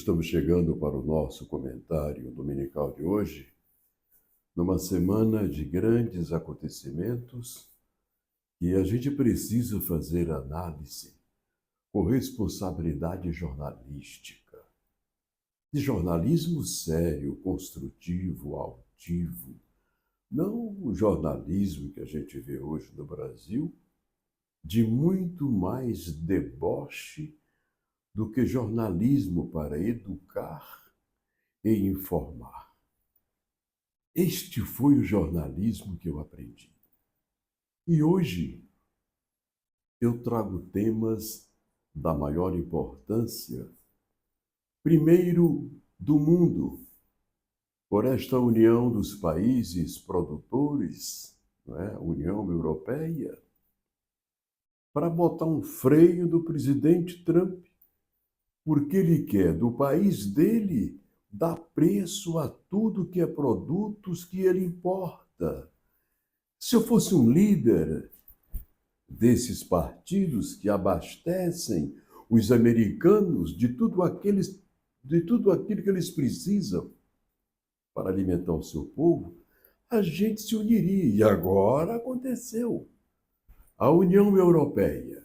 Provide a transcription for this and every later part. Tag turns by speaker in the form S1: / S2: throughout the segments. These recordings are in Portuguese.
S1: Estamos chegando para o nosso comentário dominical de hoje, numa semana de grandes acontecimentos e a gente precisa fazer análise com responsabilidade jornalística, de jornalismo sério, construtivo, altivo, não o jornalismo que a gente vê hoje no Brasil, de muito mais deboche do que jornalismo para educar e informar. Este foi o jornalismo que eu aprendi. E hoje eu trago temas da maior importância, primeiro do mundo, por esta união dos países produtores, não é? União Europeia, para botar um freio do presidente Trump, porque ele quer do país dele dar preço a tudo que é produtos que ele importa. Se eu fosse um líder desses partidos que abastecem os americanos de tudo aquilo que eles precisam para alimentar o seu povo, a gente se uniria. E agora aconteceu. A União Europeia,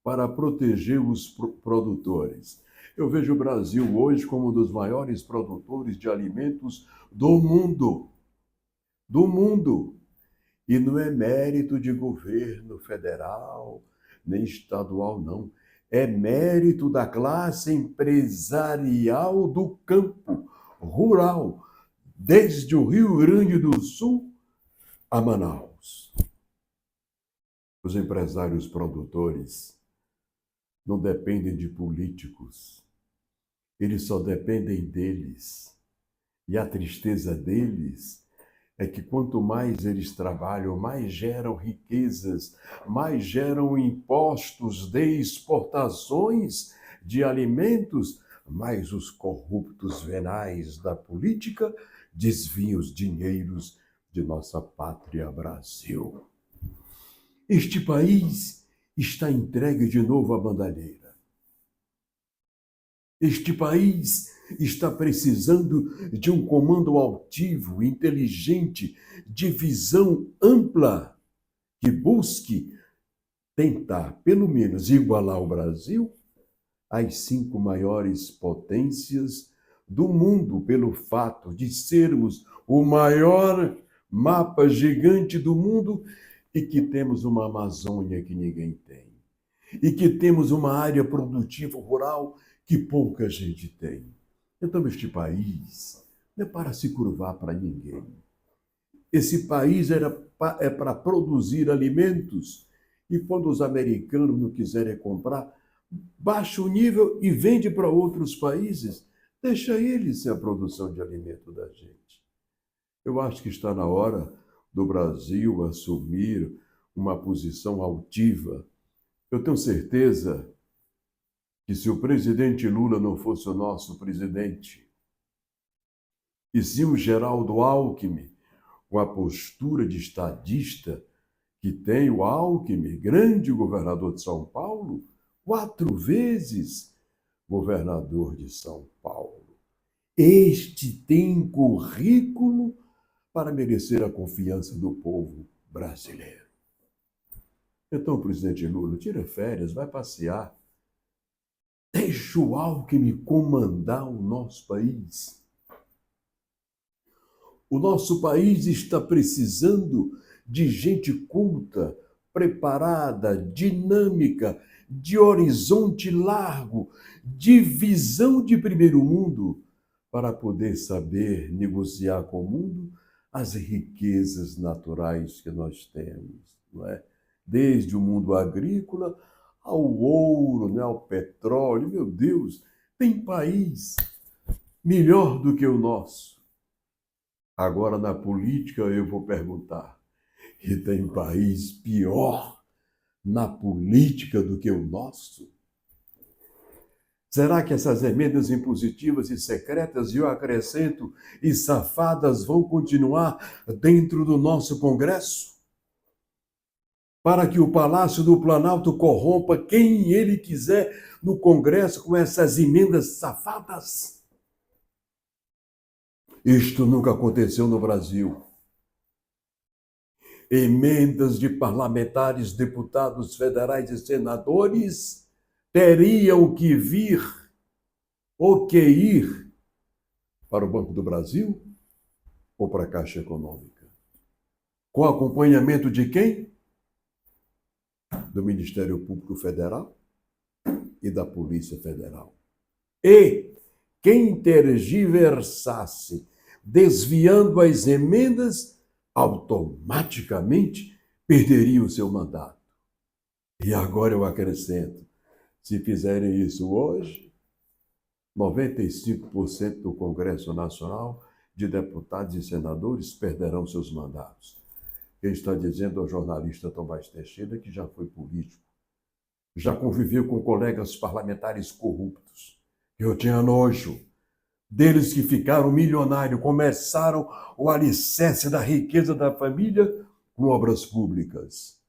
S1: para proteger os produtores. Eu vejo o Brasil hoje como um dos maiores produtores de alimentos do mundo. Do mundo. E não é mérito de governo federal, nem estadual, não. É mérito da classe empresarial do campo rural, desde o Rio Grande do Sul a Manaus. Os empresários produtores não dependem de políticos, eles só dependem deles. E a tristeza deles é que quanto mais eles trabalham, mais geram riquezas, mais geram impostos de exportações de alimentos, mais os corruptos venais da política desviam os dinheiros de nossa pátria Brasil. Este país está entregue de novo à bandalheira. Este país está precisando de um comando altivo, inteligente, de visão ampla, que busque tentar, pelo menos, igualar o Brasil às 5 maiores potências do mundo, pelo fato de sermos o maior mapa gigante do mundo e que temos uma Amazônia que ninguém tem. E que temos uma área produtiva rural que pouca gente tem. Então, este país não é para se curvar para ninguém. Esse país é para produzir alimentos. E quando os americanos não quiserem comprar, baixa o nível e vende para outros países. Deixa eles ser a produção de alimento da gente. Eu acho que está na hora do Brasil assumir uma posição altiva. Eu tenho certeza que se o presidente Lula não fosse o nosso presidente, e se o Geraldo Alckmin, com a postura de estadista que tem o Alckmin, grande governador de São Paulo, 4 vezes governador de São Paulo, este tem currículo para merecer a confiança do povo brasileiro. Então, presidente Lula, tira férias, vai passear. Deixa o Alckmin comandar o nosso país. O nosso país está precisando de gente culta, preparada, dinâmica, de horizonte largo, de visão de primeiro mundo, para poder saber negociar com o mundo as riquezas naturais que nós temos, não é? Desde o mundo agrícola ao ouro, né, ao petróleo. Meu Deus, tem país melhor do que o nosso. Agora, na política, eu vou perguntar, e tem país pior na política do que o nosso? Será que essas emendas impositivas e secretas, e eu acrescento, e safadas vão continuar dentro do nosso Congresso? Para que o Palácio do Planalto corrompa quem ele quiser no Congresso com essas emendas safadas. Isto nunca aconteceu no Brasil. Emendas de parlamentares, deputados federais e senadores teriam que vir ou que ir para o Banco do Brasil ou para a Caixa Econômica. Com acompanhamento de quem? Do Ministério Público Federal e da Polícia Federal. E quem tergiversasse, desviando as emendas, automaticamente perderia o seu mandato. E agora eu acrescento, se fizerem isso hoje, 95% do Congresso Nacional de deputados e senadores perderão seus mandatos. Quem está dizendo é o jornalista Tomás Teixeira, que já foi político, já conviveu com colegas parlamentares corruptos. Eu tinha nojo deles que ficaram milionários, começaram o alicerce da riqueza da família com obras públicas.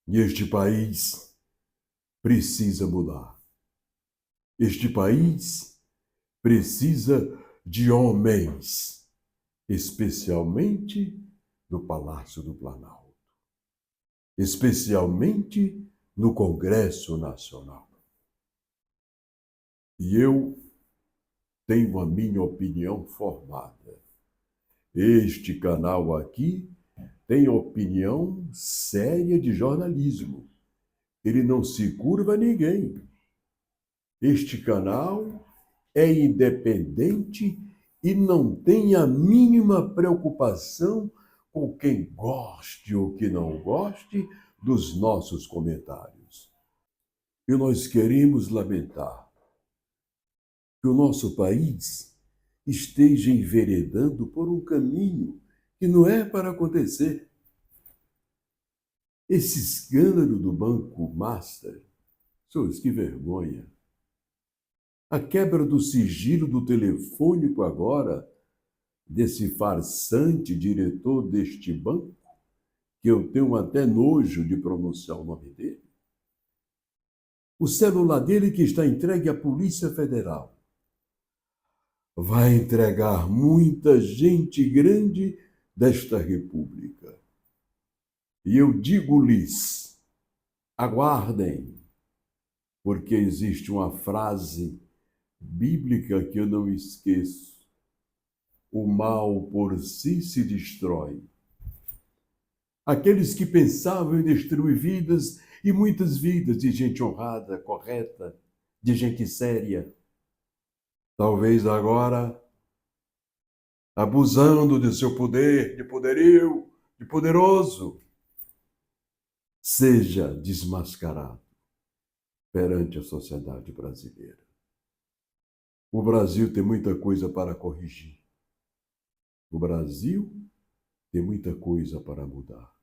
S1: E este país precisa mudar. Este país precisa de homens, especialmente no Palácio do Planalto, especialmente no Congresso Nacional. E eu tenho a minha opinião formada. Este canal aqui tem opinião séria de jornalismo. Ele não se curva a ninguém. Este canal é independente e não tem a mínima preocupação com quem goste ou que não goste dos nossos comentários. E nós queremos lamentar que o nosso país esteja enveredando por um caminho que não é para acontecer. Esse escândalo do Banco Master, senhores, que vergonha. A quebra do sigilo do telefônico agora, desse farsante diretor deste banco, que eu tenho até nojo de pronunciar o nome dele. O celular dele que está entregue à Polícia Federal vai entregar muita gente grande desta república. E eu digo-lhes, aguardem, porque existe uma frase bíblica que eu não esqueço. O mal por si se destrói. Aqueles que pensavam em destruir vidas, e muitas vidas de gente honrada, correta, de gente séria, talvez agora, abusando de seu poder, de poderio, de poderoso, seja desmascarado perante a sociedade brasileira. O Brasil tem muita coisa para corrigir. O Brasil tem muita coisa para mudar.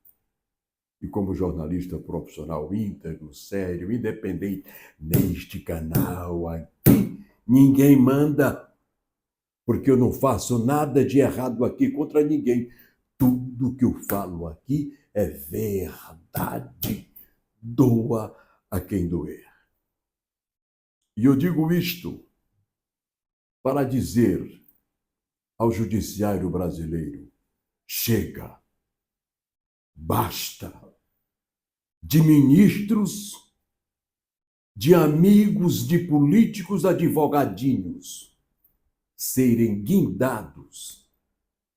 S1: E como jornalista profissional íntegro, sério, independente, neste canal aqui, ninguém manda, porque eu não faço nada de errado aqui contra ninguém. Tudo que eu falo aqui é verdade. Doa a quem doer. E eu digo isto para dizer ao judiciário brasileiro: chega, basta de ministros, de amigos, de políticos advogadinhos serem guindados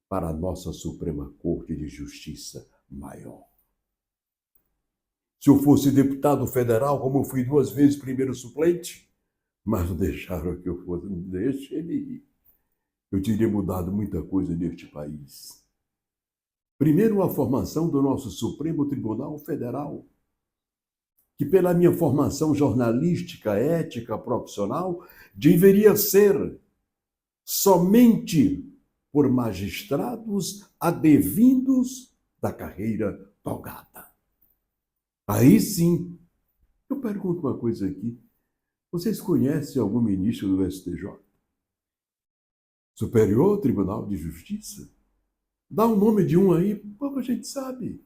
S1: para a nossa Suprema Corte de Justiça maior. Se eu fosse deputado federal, como eu fui 2 vezes primeiro suplente, mas não deixaram que eu fosse, não deixe ele ir. Eu teria mudado muita coisa neste país. Primeiro, a formação do nosso Supremo Tribunal Federal, que pela minha formação jornalística, ética, profissional, deveria ser somente por magistrados advindos da carreira togada. Aí sim, eu pergunto uma coisa aqui. Vocês conhecem algum ministro do STJ? Superior Tribunal de Justiça? Dá o nome de um aí, pouca gente sabe.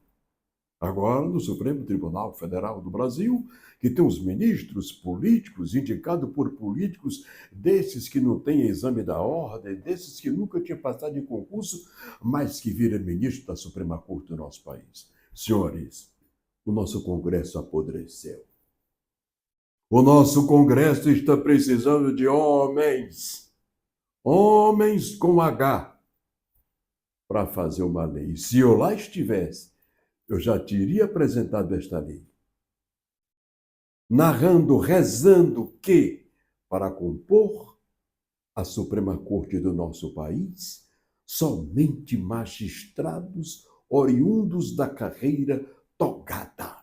S1: Agora, no Supremo Tribunal Federal do Brasil, que tem os ministros políticos, indicados por políticos, desses que não têm exame da ordem, desses que nunca tinham passado em concurso, mas que viram ministro da Suprema Corte do nosso país. Senhores, o nosso Congresso apodreceu. O nosso Congresso está precisando de homens, homens com H, para fazer uma lei. Se eu lá estivesse, eu já teria apresentado esta lei, narrando, rezando que, para compor a Suprema Corte do nosso país, somente magistrados oriundos da carreira togada,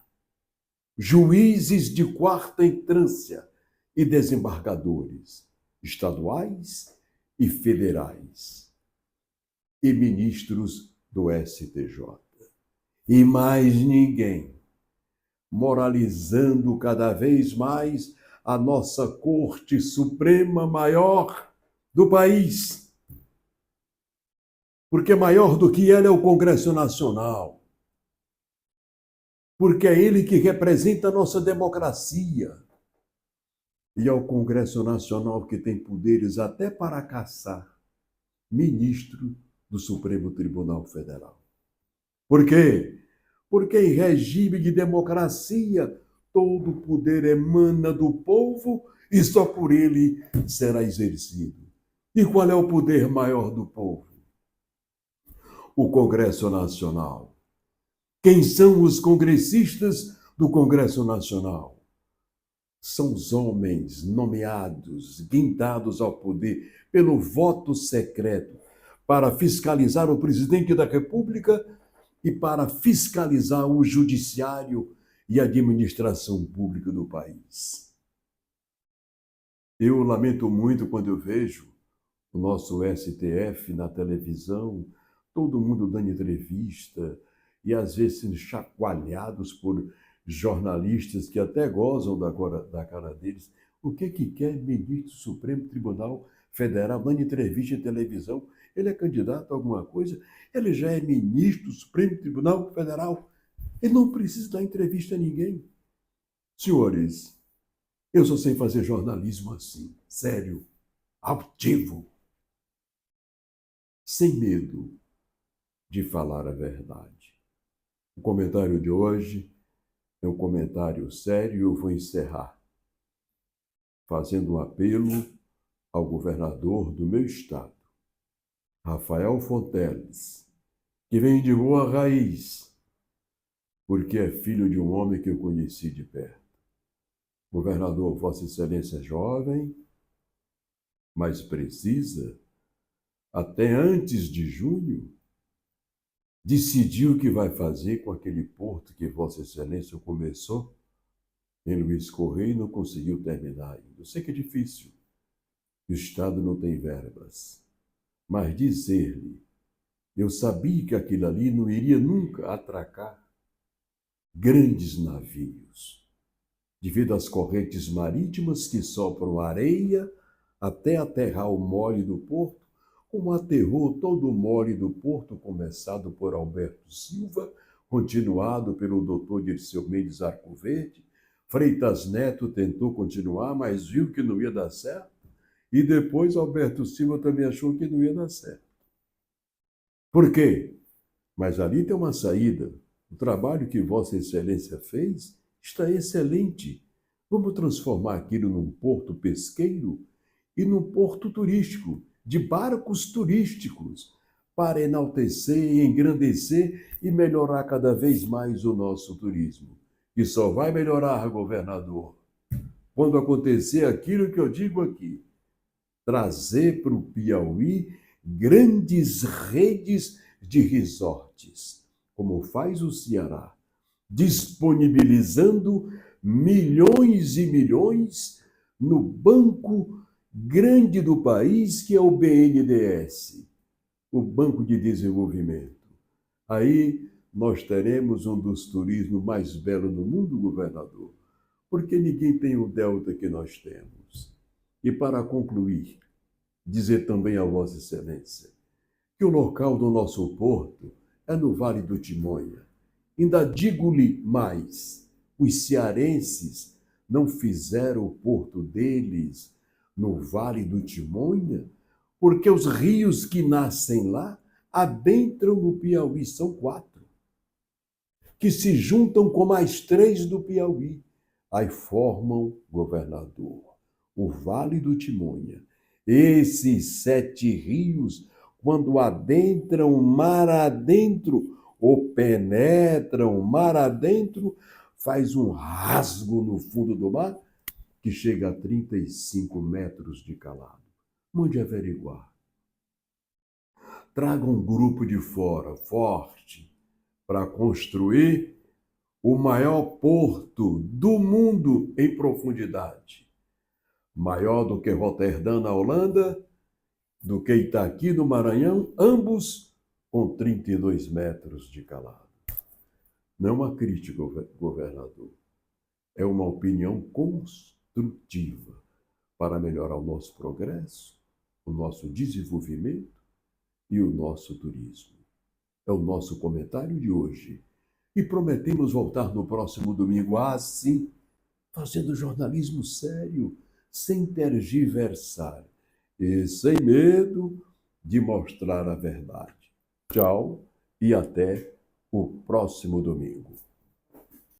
S1: juízes de quarta entrância e desembargadores estaduais e federais e ministros do STJ. E mais ninguém, moralizando cada vez mais a nossa Corte Suprema maior do país. Porque maior do que ela é o Congresso Nacional. Porque é ele que representa a nossa democracia. E é o Congresso Nacional que tem poderes até para caçar ministro do Supremo Tribunal Federal. Por quê? Porque em regime de democracia, todo o poder emana do povo e só por ele será exercido. E qual é o poder maior do povo? O Congresso Nacional. Quem são os congressistas do Congresso Nacional? São os homens nomeados, guindados ao poder pelo voto secreto para fiscalizar o presidente da República e para fiscalizar o judiciário e a administração pública do país. Eu lamento muito quando eu vejo o nosso STF na televisão, todo mundo dando entrevista e às vezes sendo chacoalhados por jornalistas que até gozam da cara deles. O que quer ministro do Supremo Tribunal Federal dando entrevista em televisão? Ele é candidato a alguma coisa? Ele já é ministro do Supremo Tribunal Federal? Ele não precisa dar entrevista a ninguém. Senhores, eu só sei fazer jornalismo assim, sério, altivo, sem medo de falar a verdade. O comentário de hoje é um comentário sério e eu vou encerrar fazendo um apelo ao governador do meu estado, Rafael Fonteles, que vem de boa raiz, porque é filho de um homem que eu conheci de perto. Governador, Vossa Excelência é jovem, mas precisa, até antes de junho, decidir o que vai fazer com aquele porto que Vossa Excelência começou em Luiz Correia e não conseguiu terminar ainda. Eu sei que é difícil, o Estado não tem verbas, mas dizer-lhe, eu sabia que aquilo ali não iria nunca atracar grandes navios, devido às correntes marítimas que sopram areia até aterrar o mole do porto, como aterrou todo o mole do porto, começado por Alberto Silva, continuado pelo doutor Dirceu Mendes Arcoverde. Freitas Neto tentou continuar, mas viu que não ia dar certo. E depois Alberto Silva também achou que não ia dar certo. Por quê? Mas ali tem uma saída. O trabalho que Vossa Excelência fez está excelente. Vamos transformar aquilo num porto pesqueiro e num porto turístico, de barcos turísticos, para enaltecer, engrandecer e melhorar cada vez mais o nosso turismo. E só vai melhorar, governador, quando acontecer aquilo que eu digo aqui, trazer para o Piauí grandes redes de resorts, como faz o Ceará, disponibilizando milhões e milhões no banco grande do país, que é o BNDES, o Banco de Desenvolvimento. Aí nós teremos um dos turismos mais belos do mundo, governador, porque ninguém tem o delta que nós temos. E para concluir, dizer também a Vossa Excelência que o local do nosso porto é no Vale do Timonha, Ainda digo-lhe mais: os cearenses não fizeram o porto deles no Vale do Timonha, porque os rios que nascem lá adentram no Piauí, são 4, que se juntam com mais 3 do Piauí. Aí formam, governador, o Vale do Timonha. Esses 7 rios, quando adentram mar adentro, ou penetram mar adentro, faz um rasgo no fundo do mar que chega a 35 metros de calado. Mande averiguar. Traga um grupo de fora forte para construir o maior porto do mundo em profundidade. Maior do que Roterdã, na Holanda, do que Itaqui, no Maranhão, ambos com 32 metros de calado. Não é uma crítica, governador. É uma opinião construtiva para melhorar o nosso progresso, o nosso desenvolvimento e o nosso turismo. É o nosso comentário de hoje. E prometemos voltar no próximo domingo, assim, fazendo jornalismo sério, sem tergiversar e sem medo de mostrar a verdade. Tchau e até o próximo domingo.